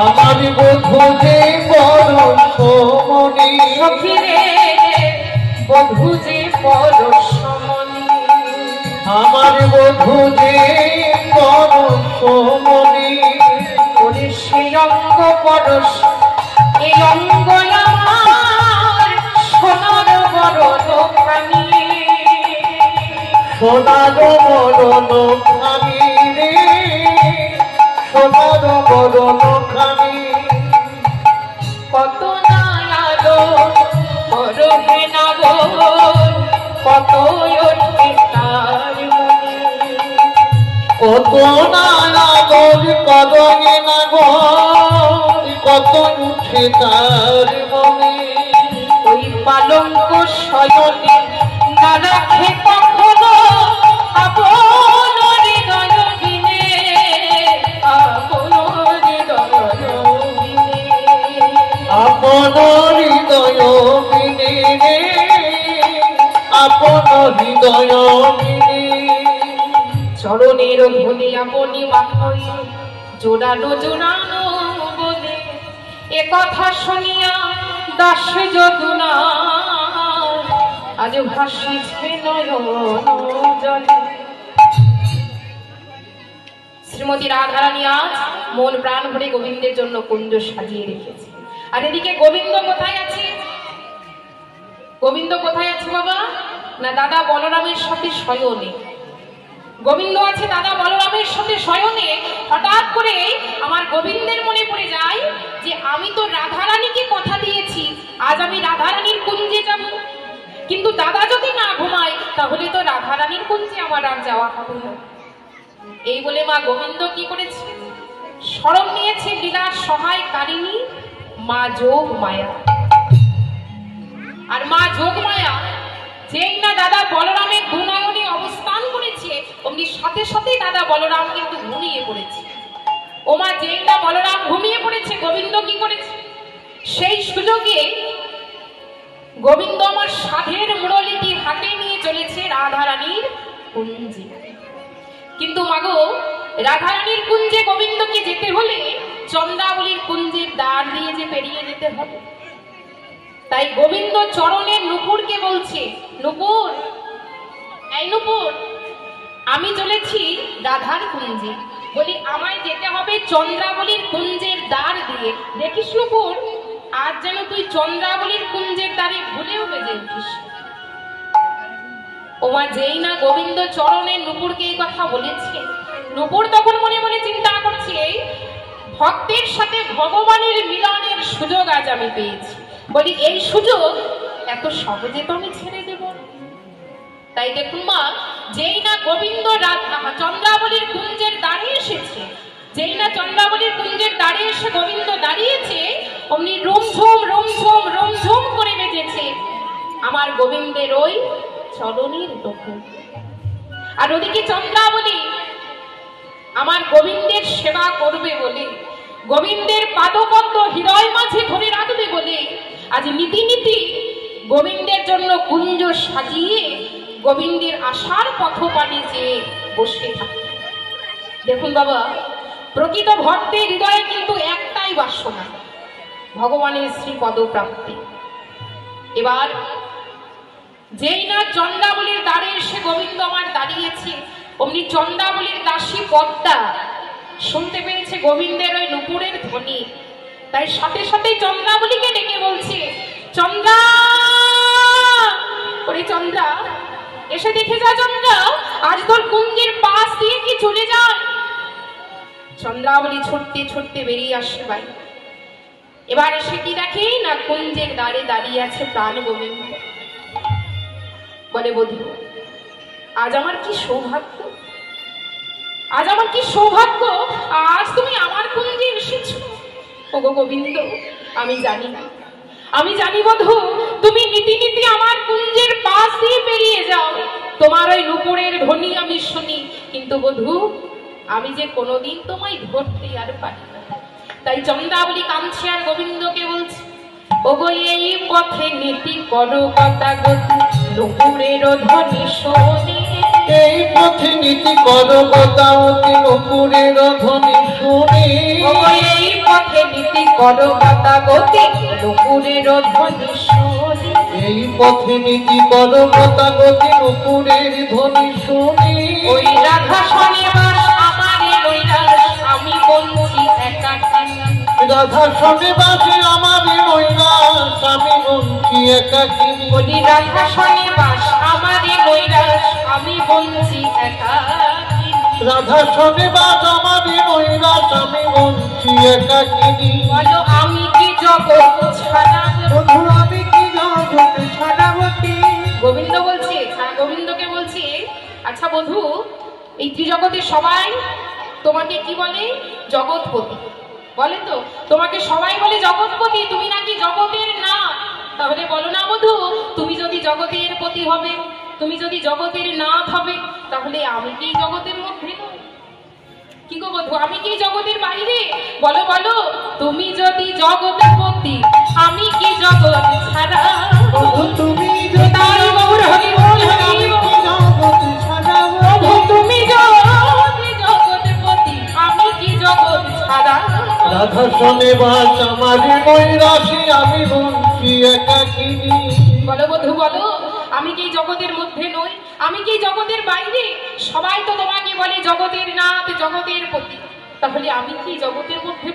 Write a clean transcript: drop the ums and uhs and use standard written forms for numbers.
আমার বধূ যে পরশমণি সখিরে বধূ যে পরশমণি আমার বধূ যে পরশমণি ওরে সেই অঙ্গ পরশ এই অঙ্গ আমার সোনার বরণখানি সোনার বরণখানি রে সোনার বরণখানি কত না আদর করহে নাগর কত ওঠে তার মনে কত নাগর কদমে নাগর কত উঠে তার মনে ওই পালঙ্ক শয়নে না রাখে কখনো আপন হৃদয় বিনে আপন হৃদয় বিনে আপন হৃদয় বিনে রে আপন হৃদয় বিনে চরণের ধনে আপনি মাখই জোড়ানো জোড়ানো বলে এ কথা শুনিয়া দাস যদুনা আজ ভাসিছে নয়ন জলে। শ্রীমতী রাধারানী আজ মন প্রাণ ভরে গোবিন্দের জন্য কুঞ্জ সাজিয়ে রেখেছে। আর এদিকে গোবিন্দ কোথায় আছে? গোবিন্দ কোথায় আছে বাবা? না দাদা বলরামের সাথে শয়নে। গোবিন্দ আছে দাদা বলরামের সাথে শয়নে। হঠাৎ করে আমার গোবিন্দের মনে পড়ে যায় যে আমি তো রাধারানীকে কথা দিয়েছি আজ আমি রাধারানীর কুঞ্জে যাব, কিন্তু দাদা যদি না ঘুমায় তাহলে তো রাধারানীর কুঞ্জে আমার আর যাওয়া হবে না। এই বলে মা গোবিন্দ কি করেছে? শরণ নিয়েছে লীলার সহায় কারিণী মা যোগ মায়া। আর মা যোগ মায়া যেই না দাদা বলরামের দুনয়নে অবস্থান করেছে অমনি সাথে সাথে দাদা বলরাম কিন্তু ঘুমিয়ে পড়েছে। ও মা যেই না বলরাম ঘুমিয়ে পড়েছে গোবিন্দ কি করেছে? সেই সুযোগে গোবিন্দ আমার সাধের মুরলিটি হাতে নিয়ে চলেছে রাধারানীর কুঞ্জে। কিন্তু মাগো রাধারানীর কুঞ্জে গোবিন্দকে যেতে হলে চন্দ্রাবলীর কুঞ্জের দ্বার দিয়ে যে পেরিয়ে যেতে হবে। তাই গোবিন্দ চরণের নুপুরকে বলছে, নুপুর, এই নুপুর, আমি চলেছি রাধার কুঞ্জে, বলি আমায় যেতে হবে চন্দ্রাবলীর কুঞ্জের দ্বার দিয়ে। দেখিস নুপুর, আজ যেন তুই চন্দ্রাবলীর কুঞ্জের দ্বারে ভুলেও বেজে উঠিস। ওমা যেই না গোবিন্দ চরণের নুপুরকে এই কথা বলেছে, নুপুর তখন মনে মনে চিন্তা করছে ভক্তের সাথে ভগবানের মিলনের সুযোগ আজ আমি পেয়েছি, বলি এই সুযোগ এত সহজে তো আমি ছেড়ে দেব। তাই দেখুন মা, যেই না গোবিন্দ চন্দ্রাবলীর কুঞ্জের দাঁড়িয়ে এসেছে, যেই না চন্দ্রাবলীর কুঞ্জের দাঁড়িয়ে এসে গোবিন্দ দাঁড়িয়েছে অমনি রুমঝুম রুমঝুম রুমঝুম করে বেজেছে আমার গোবিন্দের ওই চরণের নুপুর। আর ওদিকে চন্দ্রাবলী আমার গোবিন্দের সেবা করবে বলে, গোবিন্দের পাদপদ্ম হৃদয় মাঝে ধরে রাখবে বলে আজ নীতি নীতি গোবিন্দের জন্য কুঞ্জ সাজিয়ে গোবিন্দের আশার পথপানে যে বসে থাকে। দেখুন বাবা, প্রকৃত ভক্তের হৃদয়ে কিন্তু একটাই বাসনা, ভগবানের শ্রীপদ প্রাপ্তি। এবার যেই না চন্দ্রাবলীর দ্বারে এসে গোবিন্দ আমার দাঁড়িয়েছে অমনি চন্দ্রাবলীর দাসী পদ্মা শুনতে পেয়েছে গোবিন্দের ওই নুপুরের ধ্বনি। তাই সাথে সাথে চন্দ্রাবলীকে ডেকে বলছে, চন্দ্রা, ওরে চন্দ্রা, এসে দেখে যা চন্দ্রা, আজ তোর কুঞ্জের পাশ দিয়ে কি চলে যায়। চন্দ্রাবলী ছুটতে ছুটতে বেরিয়ে আসে বাইরে। এবার এসে কি দেখে না কুঞ্জের দ্বারে দাঁড়িয়ে আছে প্রাণ গোবিন্দ। বলে বধূ, আজ আমার কি সৌভাগ্য, আজ আমার কি সৌভাগ্য, আজ তুমি আমার কুঞ্জে এসেছো। ওগো গোবিন্দ, আমি জানি না, আমি জানি বধূ তুমি নীতি নীতি আমার কুঞ্জের পাশ দিয়ে পেরিয়ে যাও, তোমার ওই নুপুরের ধ্বনি আমি শুনি, কিন্তু বধূ আমি যে কোনোদিন তোমায় ধরতে আর পারি না। তাই চন্দ্রাবলী কাঁদছে আর গোবিন্দকে বলছে, ওগো এই পথে নীতি করো কথা গতি, নুপুরের ধ্বনি শুনি, এই পথে নীতি করো কথা অতি নুপুরের ধ্বনি শুনি, ওগো এই পথে নীতি করো গতাগতি নুপুরের ধ্বনি শুনি। এই পথে নীতি করো গতাগতি নুপুরের ধ্বনি শুনি। ওই রাধা শনে বাস আমারে নৈরাস আমি বলছি একাকিনী। রাধা শনে বাসে আমারে নৈরাস আমি বলছি একাকিনী। বলি রাধা শনে বাস আমারে নৈরাস আমি বলছি একাকিনী। রাধা শনে বাস আমারে নৈরাস আমি বলছি একাকিনী। বলো আমি কি জগৎ ছাড়াবো? বন্ধু আমি কি জগৎ ছাড়াবতী। গোবিন্দ বলছে, গোবিন্দকে বলছে, আচ্ছা বধূ, এই ত্রিজগতের সবাই তোমাকে কি বলে? জগৎপতি বলে তো? তোমাকে সবাই বলে জগৎপতি, তুমি নাকি জগতের না। তাহলে বলো না বধূ, তুমি যদি জগতের পতি হবে, তুমি যদি জগতের নাথ হবে, তাহলে আমি কি জগতের মধ্যে নই? কি গো বধূ, আমি কি জগতের বাইরে? বলো বলো, তুমি যদি জগতের পতি, আমি কি জগৎ ছাড়া? বন্ধু তুমি তাই গৌর হরি বল হরি বল। জগৎ ছাড়াবো। প্রভু তুমি যদি জগৎপতি, আমি কি জগৎ ছাড়া? রাধা শনে বাস আমারে নৈরাসী আমি বলছি একাকিনী। বলো বধূ বলো, আমি কি জগতের মধ্যে নই? আমি কি জগতের বাইরে? সবাই তো তোমাকে বলে জগতের নাথ, জগতের পতি। তাহলে আমি কি জগতের মধ্যে